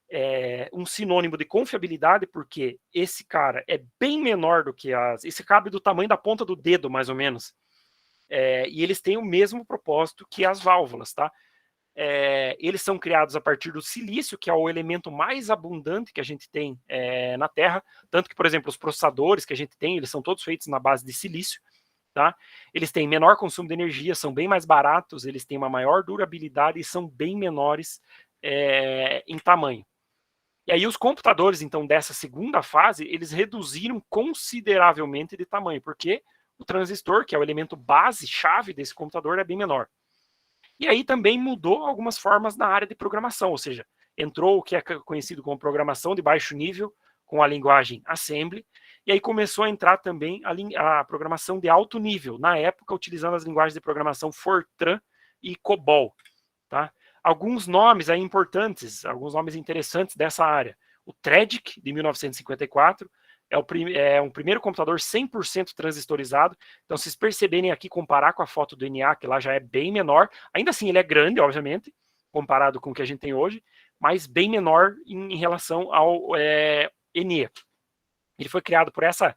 um sinônimo de confiabilidade, porque esse cara é bem menor do que esse cabe do tamanho da ponta do dedo, mais ou menos. E eles têm o mesmo propósito que as válvulas, tá? Eles são criados a partir do silício, que é o elemento mais abundante que a gente tem na Terra. Tanto que, por exemplo, os processadores que a gente tem, eles são todos feitos na base de silício. Tá? Eles têm menor consumo de energia, são bem mais baratos, eles têm uma maior durabilidade e são bem menores em tamanho. E aí os computadores, então, dessa segunda fase, eles reduziram consideravelmente de tamanho, porque o transistor, que é o elemento base-chave desse computador, é bem menor. E aí também mudou algumas formas na área de programação, ou seja, entrou o que é conhecido como programação de baixo nível, com a linguagem Assembly, e aí começou a entrar também a programação de alto nível, na época utilizando as linguagens de programação Fortran e COBOL. Tá? Alguns nomes aí importantes, alguns nomes interessantes dessa área. O TREDIC, de 1954, é um primeiro computador 100% transistorizado. Então, se vocês perceberem aqui, comparar com a foto do ENIAC, que lá já é bem menor. Ainda assim, ele é grande, obviamente, comparado com o que a gente tem hoje, mas bem menor em relação ao ENIAC. Ele foi criado por essa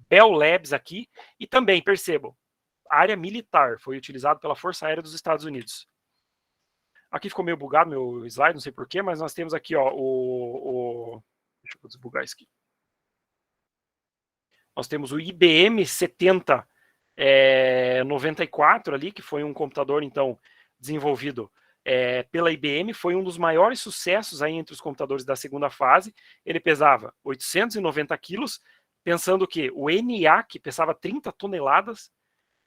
Bell Labs aqui. E também, percebam, a área militar foi utilizado pela Força Aérea dos Estados Unidos. Aqui ficou meio bugado meu slide, não sei porquê, mas nós temos aqui, ó, deixa eu desbugar isso aqui. Nós temos o IBM 7094 ali, que foi um computador, então, desenvolvido pela IBM, foi um dos maiores sucessos aí entre os computadores da segunda fase. Ele pesava 890 quilos, pensando que o ENIAC pesava 30 toneladas,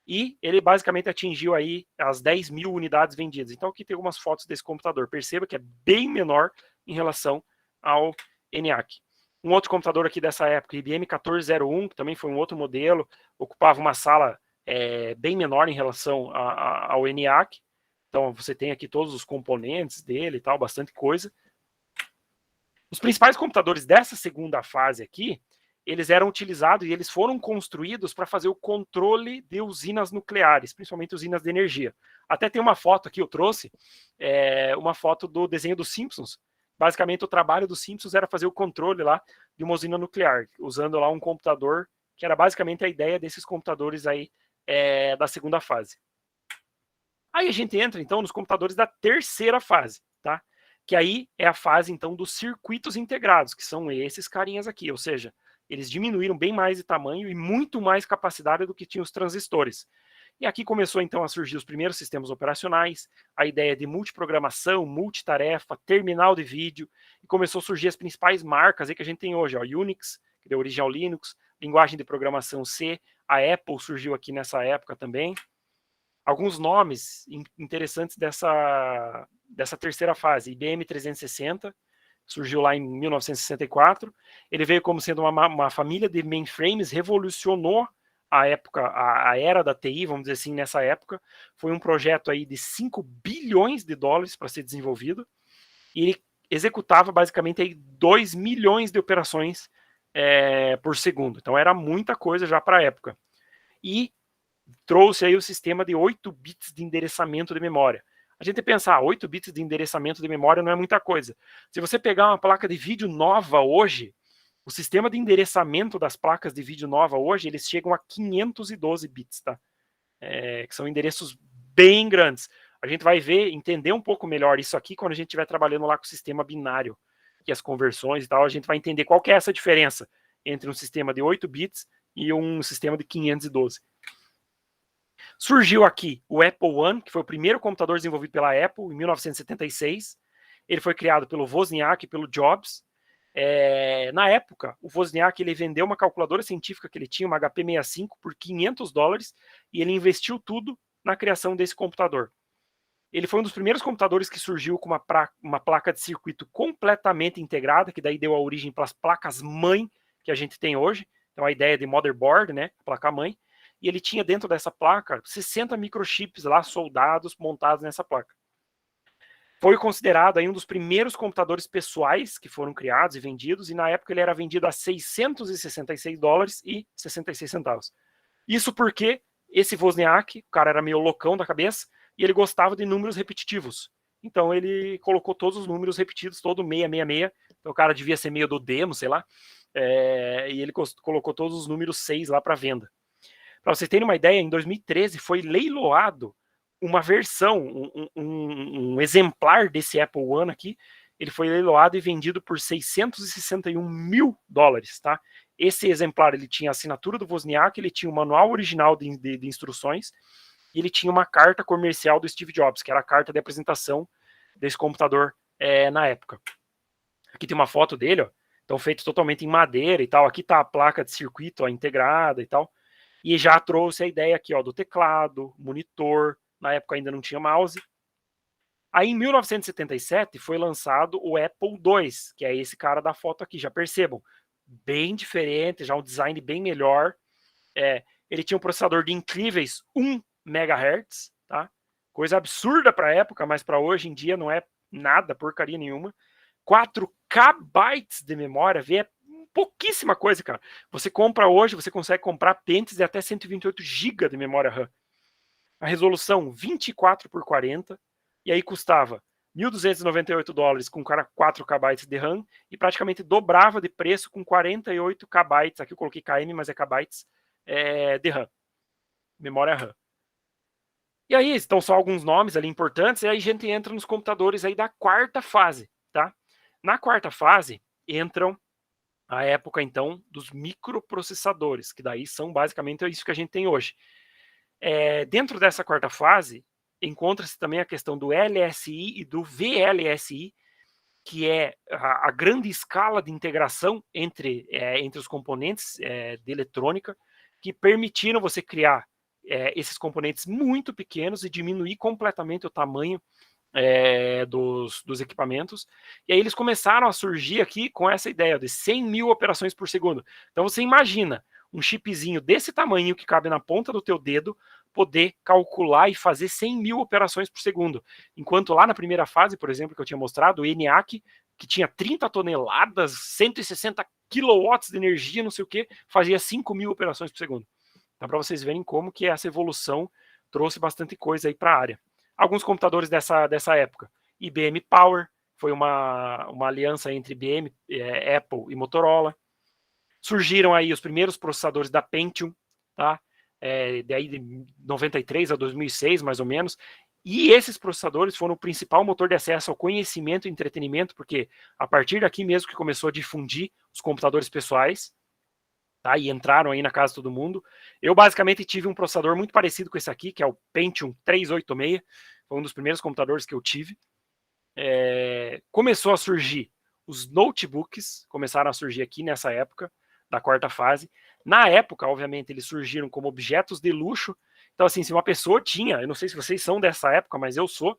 e ele basicamente atingiu aí as 10 mil unidades vendidas. Então aqui tem algumas fotos desse computador. Perceba que é bem menor em relação ao ENIAC. Um outro computador aqui dessa época, IBM 1401, que também foi um outro modelo, ocupava uma sala bem menor em relação ao ENIAC. Então você tem aqui todos os componentes dele e tal, bastante coisa. Os principais computadores dessa segunda fase aqui, eles eram utilizados e eles foram construídos para fazer o controle de usinas nucleares, principalmente usinas de energia. Até tem uma foto aqui, eu trouxe, uma foto do desenho dos Simpsons. Basicamente, o trabalho dos Simpsons era fazer o controle lá de uma usina nuclear, usando lá um computador, que era basicamente a ideia desses computadores aí da segunda fase. Aí a gente entra, então, nos computadores da terceira fase, tá? Que aí é a fase, então, dos circuitos integrados, que são esses carinhas aqui, ou seja, eles diminuíram bem mais de tamanho e muito mais capacidade do que tinham os transistores. E aqui começou, então, a surgir os primeiros sistemas operacionais, a ideia de multiprogramação, multitarefa, terminal de vídeo, e começou a surgir as principais marcas aí que a gente tem hoje, ó, Unix, que deu origem ao Linux, linguagem de programação C, a Apple surgiu aqui nessa época também. Alguns nomes interessantes dessa terceira fase. IBM 360, surgiu lá em 1964. Ele veio como sendo uma família de mainframes, revolucionou a época, a era da TI, vamos dizer assim, nessa época. Foi um projeto aí de 5 bilhões de dólares para ser desenvolvido. E ele executava basicamente aí 2 milhões de operações por segundo. Então era muita coisa já para a época. E trouxe aí o sistema de 8 bits de endereçamento de memória. A gente pensa, 8 bits de endereçamento de memória não é muita coisa. Se você pegar uma placa de vídeo nova hoje, o sistema de endereçamento das placas de vídeo nova hoje, eles chegam a 512 bits, tá? Que são endereços bem grandes. A gente vai ver, entender um pouco melhor isso aqui quando a gente estiver trabalhando lá com o sistema binário, que as conversões e tal, a gente vai entender qual que é essa diferença entre um sistema de 8 bits e um sistema de 512. Surgiu aqui o Apple One, que foi o primeiro computador desenvolvido pela Apple em 1976. Ele foi criado pelo Wozniak e pelo Jobs. Na época, o Wozniak ele vendeu uma calculadora científica que ele tinha, uma HP 65, por $500, e ele investiu tudo na criação desse computador. Ele foi um dos primeiros computadores que surgiu com uma placa de circuito completamente integrada, que daí deu a origem para as placas-mãe que a gente tem hoje. Então, a ideia de motherboard, né, placa-mãe. E ele tinha dentro dessa placa 60 microchips lá soldados, montados nessa placa. Foi considerado aí um dos primeiros computadores pessoais que foram criados e vendidos, e na época ele era vendido a $666,66. Isso porque esse Wozniak, o cara era meio loucão da cabeça, e ele gostava de números repetitivos. Então ele colocou todos os números repetidos, todo 666, então o cara devia ser meio do demo, sei lá, e ele colocou todos os números 6 lá para venda. Para vocês terem uma ideia, em 2013 foi leiloado uma versão, um exemplar desse Apple One aqui, ele foi leiloado e vendido por $661 mil, tá? Esse exemplar, ele tinha a assinatura do Wozniak, ele tinha o manual original de instruções, e ele tinha uma carta comercial do Steve Jobs, que era a carta de apresentação desse computador na época. Aqui tem uma foto dele, ó, então feito totalmente em madeira e tal, aqui tá a placa de circuito ó, integrada e tal, e já trouxe a ideia aqui ó, do teclado, monitor, na época ainda não tinha mouse. Aí em 1977 foi lançado o Apple II, que é esse cara da foto aqui, já percebam, bem diferente, já um design bem melhor. Ele tinha um processador de incríveis 1 MHz, tá? Coisa absurda para a época, mas para hoje em dia não é nada, porcaria nenhuma. 4 KB de memória, vê, é pouquíssima coisa, cara. Você compra hoje, você consegue comprar pentes de até 128 GB de memória RAM. A resolução 24 por 40, e aí custava $1.298 com 4 KB de RAM, e praticamente dobrava de preço com 48 KB, aqui eu coloquei km, mas é KB, de RAM, memória RAM. E aí estão só alguns nomes ali importantes, e aí a gente entra nos computadores aí da quarta fase, tá? Na quarta fase entram a época então dos microprocessadores, que daí são basicamente isso que a gente tem hoje. Dentro dessa quarta fase encontra-se também a questão do LSI e do VLSI, que é a grande escala de integração entre os componentes de eletrônica, que permitiram você criar esses componentes muito pequenos e diminuir completamente o tamanho dos equipamentos. E aí eles começaram a surgir aqui com essa ideia de 100 mil operações por segundo. Então você imagina um chipzinho desse tamanho que cabe na ponta do teu dedo poder calcular e fazer 100 mil operações por segundo. Enquanto lá na primeira fase, por exemplo, que eu tinha mostrado, o ENIAC, que tinha 30 toneladas, 160 quilowatts de energia, não sei o que, fazia 5 mil operações por segundo. Então, para vocês verem como que essa evolução trouxe bastante coisa aí para a área. Alguns computadores dessa época. IBM Power, foi uma aliança entre IBM, Apple e Motorola. Surgiram aí os primeiros processadores da Pentium, tá? Daí de 93 a 2006, mais ou menos. E esses processadores foram o principal motor de acesso ao conhecimento e entretenimento, porque a partir daqui mesmo que começou a difundir os computadores pessoais, tá? E entraram aí na casa de todo mundo. Eu basicamente tive um processador muito parecido com esse aqui, que é o Pentium 386, foi um dos primeiros computadores que eu tive. Começou a surgir os notebooks, começaram a surgir aqui nessa época, da quarta fase. Na época, obviamente, eles surgiram como objetos de luxo. Então, assim, se uma pessoa tinha, eu não sei se vocês são dessa época, mas eu sou,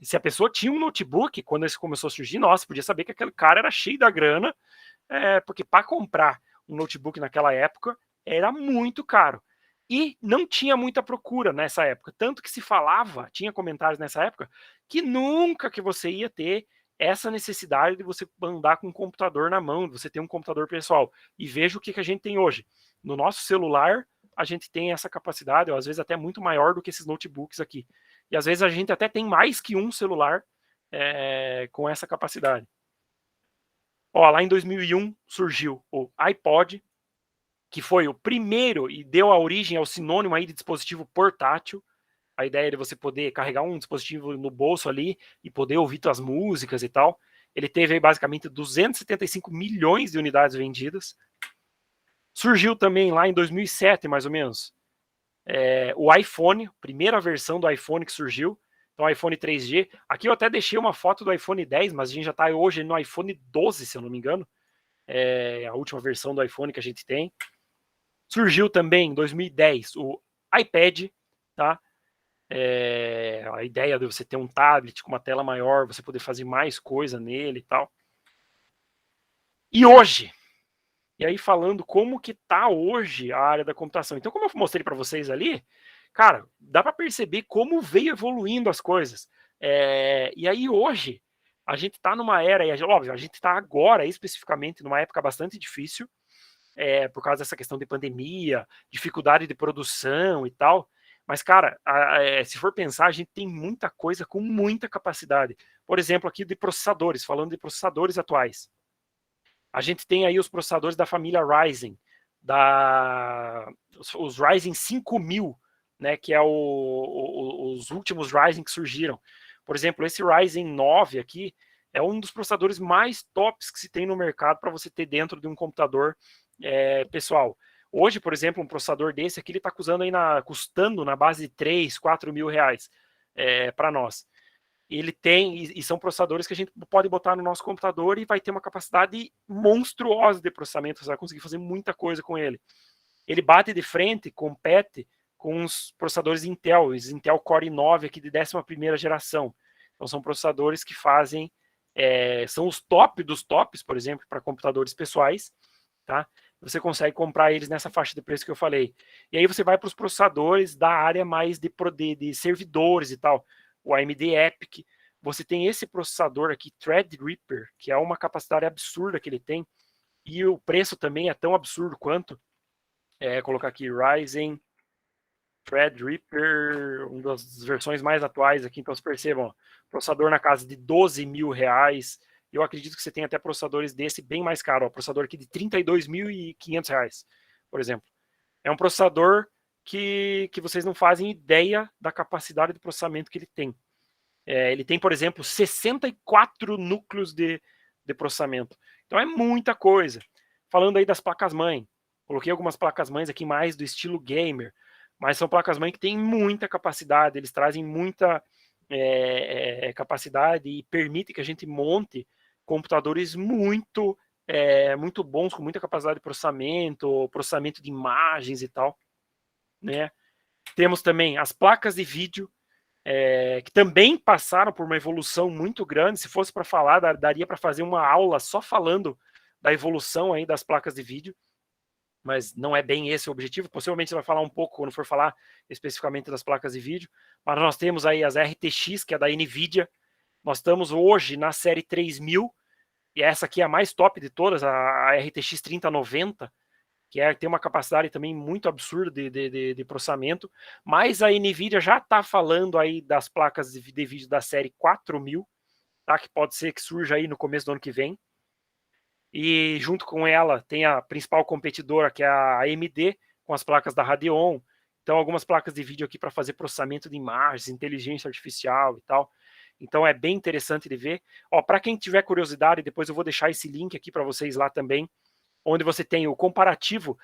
se a pessoa tinha um notebook, quando esse começou a surgir, nossa, podia saber que aquele cara era cheio da grana, porque para comprar um notebook naquela época era muito caro. E não tinha muita procura nessa época. Tanto que se falava, tinha comentários nessa época, que nunca que você ia ter essa necessidade de você andar com um computador na mão, de você ter um computador pessoal. E veja o que a gente tem hoje. No nosso celular, a gente tem essa capacidade, ou às vezes até muito maior do que esses notebooks aqui. E às vezes a gente até tem mais que um celular com essa capacidade. Lá em 2001 surgiu o iPod, que foi o primeiro e deu a origem ao sinônimo aí de dispositivo portátil. A ideia de você poder carregar um dispositivo no bolso ali e poder ouvir suas músicas e tal. Ele teve aí basicamente 275 milhões de unidades vendidas. Surgiu também lá em 2007, mais ou menos, o iPhone, primeira versão do iPhone que surgiu. Então, iPhone 3G. Aqui eu até deixei uma foto do iPhone 10, mas a gente já está hoje no iPhone 12, se eu não me engano. A última versão do iPhone que a gente tem. Surgiu também em 2010 o iPad, tá? A ideia de você ter um tablet com uma tela maior, você poder fazer mais coisa nele e tal. E hoje, e aí falando como que tá hoje a área da computação. Então, como eu mostrei para vocês ali, cara, dá para perceber como veio evoluindo as coisas. E aí hoje, a gente está numa era, e óbvio, a gente está agora especificamente numa época bastante difícil, por causa dessa questão de pandemia, dificuldade de produção e tal. Mas, cara, se for pensar, a gente tem muita coisa com muita capacidade. Por exemplo, aqui de processadores, falando de processadores atuais. A gente tem aí os processadores da família Ryzen, os Ryzen 5000, né, que é os últimos Ryzen que surgiram. Por exemplo, esse Ryzen 9 aqui é um dos processadores mais tops que se tem no mercado para você ter dentro de um computador pessoal. Hoje, por exemplo, um processador desse aqui, ele está custando na base de 3, 4 mil reais para nós. Ele tem, e são processadores que a gente pode botar no nosso computador e vai ter uma capacidade monstruosa de processamento, você vai conseguir fazer muita coisa com ele. Ele bate de frente, compete com os processadores Intel, os Intel Core i9 aqui de 11ª geração. Então são processadores que fazem, são os top dos tops, por exemplo, para computadores pessoais, tá? Você consegue comprar eles nessa faixa de preço que eu falei. E aí você vai para os processadores da área mais de servidores e tal. O AMD EPIC, você tem esse processador aqui, Threadripper, que é uma capacidade absurda que ele tem, e o preço também é tão absurdo quanto. Colocar aqui Ryzen Threadripper, uma das versões mais atuais aqui, então vocês percebam, processador na casa de 12 mil reais. Eu acredito que você tem até processadores desse bem mais caro, processador aqui de 32.500 reais, por exemplo. É um processador que vocês não fazem ideia da capacidade de processamento que ele tem. Ele tem, por exemplo, 64 núcleos de processamento. Então é muita coisa. Falando aí das placas-mãe, coloquei algumas placas-mães aqui mais do estilo gamer, mas são placas-mãe que têm muita capacidade, eles trazem muita capacidade e permitem que a gente monte computadores muito bons, com muita capacidade de processamento de imagens e tal, né? Temos também as placas de vídeo, que também passaram por uma evolução muito grande. Se fosse para falar, daria para fazer uma aula só falando da evolução aí das placas de vídeo, mas não é bem esse o objetivo. Possivelmente você vai falar um pouco quando for falar especificamente das placas de vídeo, mas nós temos aí as RTX, que é da NVIDIA. Nós estamos hoje na série 3000, e essa aqui é a mais top de todas, a RTX 3090, que tem uma capacidade também muito absurda de processamento, mas a NVIDIA já está falando aí das placas de vídeo da série 4000, tá? Que pode ser que surja aí no começo do ano que vem. E junto com ela tem a principal competidora, que é a AMD, com as placas da Radeon. Então, algumas placas de vídeo aqui para fazer processamento de imagens, inteligência artificial e tal. Então, é bem interessante de ver. Para quem tiver curiosidade, depois eu vou deixar esse link aqui para vocês lá também, onde você tem o comparativo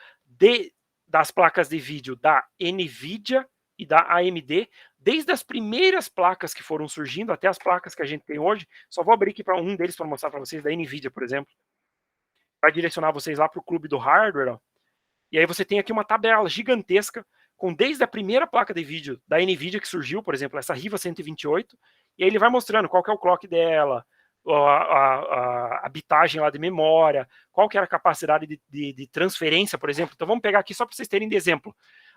das placas de vídeo da NVIDIA e da AMD, desde as primeiras placas que foram surgindo até as placas que a gente tem hoje. Só vou abrir aqui para um deles para mostrar para vocês, da NVIDIA, por exemplo. Vai direcionar vocês lá para o clube do hardware, ó. E aí você tem aqui uma tabela gigantesca, com desde a primeira placa de vídeo da NVIDIA que surgiu, por exemplo, essa Riva 128, e aí ele vai mostrando qual que é o clock dela, a bitagem lá de memória, qual que era a capacidade de transferência, por exemplo. Então vamos pegar aqui só para vocês terem de exemplo.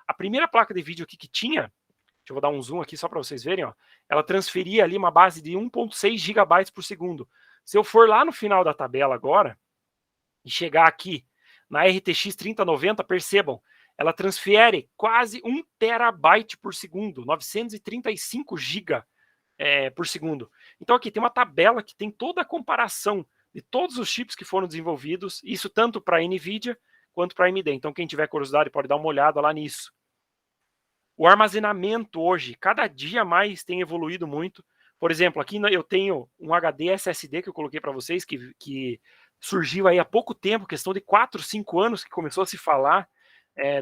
A primeira placa de vídeo aqui que tinha, deixa eu dar um zoom aqui só para vocês verem, ó, ela transferia ali uma base de 1.6 GB por segundo. Se eu for lá no final da tabela agora, e chegar aqui na RTX 3090, percebam, ela transfere quase 1 terabyte por segundo, 935 GB por segundo. Então aqui tem uma tabela que tem toda a comparação de todos os chips que foram desenvolvidos, isso tanto para a NVIDIA quanto para a AMD. Então quem tiver curiosidade pode dar uma olhada lá nisso. O armazenamento hoje, cada dia mais tem evoluído muito. Por exemplo, aqui eu tenho um HD SSD que eu coloquei para vocês, que surgiu aí há pouco tempo, questão de 4, 5 anos que começou a se falar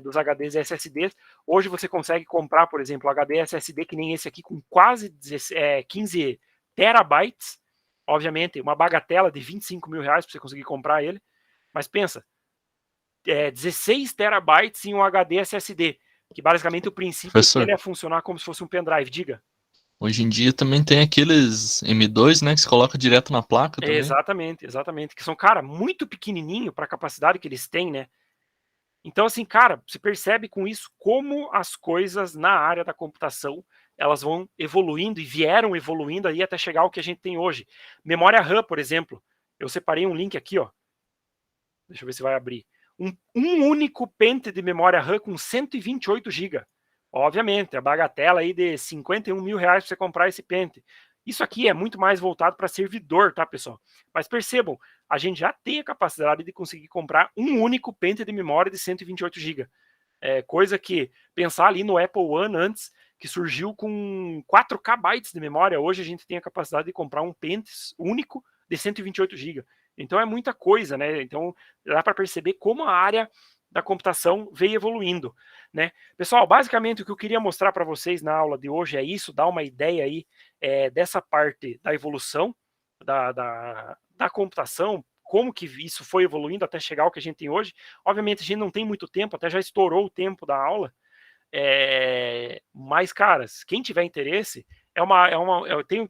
dos HDs SSDs. Hoje você consegue comprar, por exemplo, HD SSD que nem esse aqui, com quase 15 terabytes. Obviamente, uma bagatela de 25 mil reais para você conseguir comprar ele. Mas pensa, 16 terabytes em um HD SSD, que basicamente o princípio dele é funcionar como se fosse um pendrive. Diga. Hoje em dia também tem aqueles M2, né, que se coloca direto na placa também. Exatamente. Que são, cara, muito pequenininho para a capacidade que eles têm, né? Então, assim, cara, você percebe com isso como as coisas na área da computação, elas vão evoluindo e vieram evoluindo aí até chegar ao que a gente tem hoje. Memória RAM, por exemplo. Eu separei um link aqui, ó. Deixa eu ver se vai abrir. Um único pente de memória RAM com 128 GB. Obviamente, a bagatela aí de 51 mil reais para você comprar esse pente. Isso aqui é muito mais voltado para servidor, tá, pessoal? Mas percebam, a gente já tem a capacidade de conseguir comprar um único pente de memória de 128 GB. Coisa que, pensar ali no Apple One antes, que surgiu com 4 KB de memória, hoje a gente tem a capacidade de comprar um pente único de 128 GB. Então é muita coisa, né? Então dá para perceber como a área da computação veio evoluindo, né? Pessoal, basicamente o que eu queria mostrar para vocês na aula de hoje é isso, dar uma ideia aí dessa parte da evolução da computação, como que isso foi evoluindo até chegar ao que a gente tem hoje. Obviamente a gente não tem muito tempo, até já estourou o tempo da aula, mas, caras, quem tiver interesse,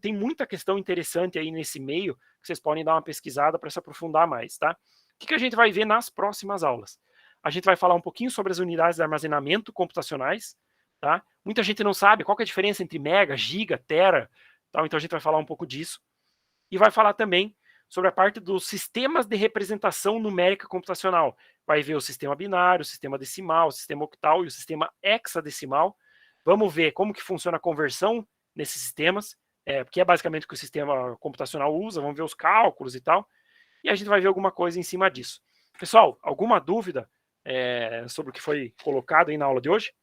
tem muita questão interessante aí nesse meio, que vocês podem dar uma pesquisada para se aprofundar mais, tá? O que a gente vai ver nas próximas aulas? A gente vai falar um pouquinho sobre as unidades de armazenamento computacionais, tá? Muita gente não sabe qual que é a diferença entre mega, giga, tera, tá? Então a gente vai falar um pouco disso. E vai falar também sobre a parte dos sistemas de representação numérica computacional. Vai ver o sistema binário, o sistema decimal, o sistema octal e o sistema hexadecimal. Vamos ver como que funciona a conversão nesses sistemas, porque é basicamente o que o sistema computacional usa. Vamos ver os cálculos e tal. E a gente vai ver alguma coisa em cima disso. Pessoal, alguma dúvida sobre o que foi colocado aí na aula de hoje?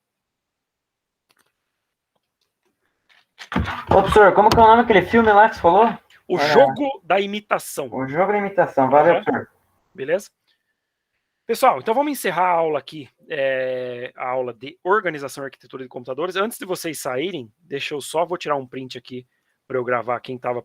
Ô, professor, como que é o nome daquele filme lá que você falou? O Jogo da Imitação. O Jogo da Imitação. Valeu, professor. Beleza? Pessoal, então vamos encerrar a aula aqui, a aula de organização e arquitetura de computadores. Antes de vocês saírem, vou tirar um print aqui para eu gravar quem estava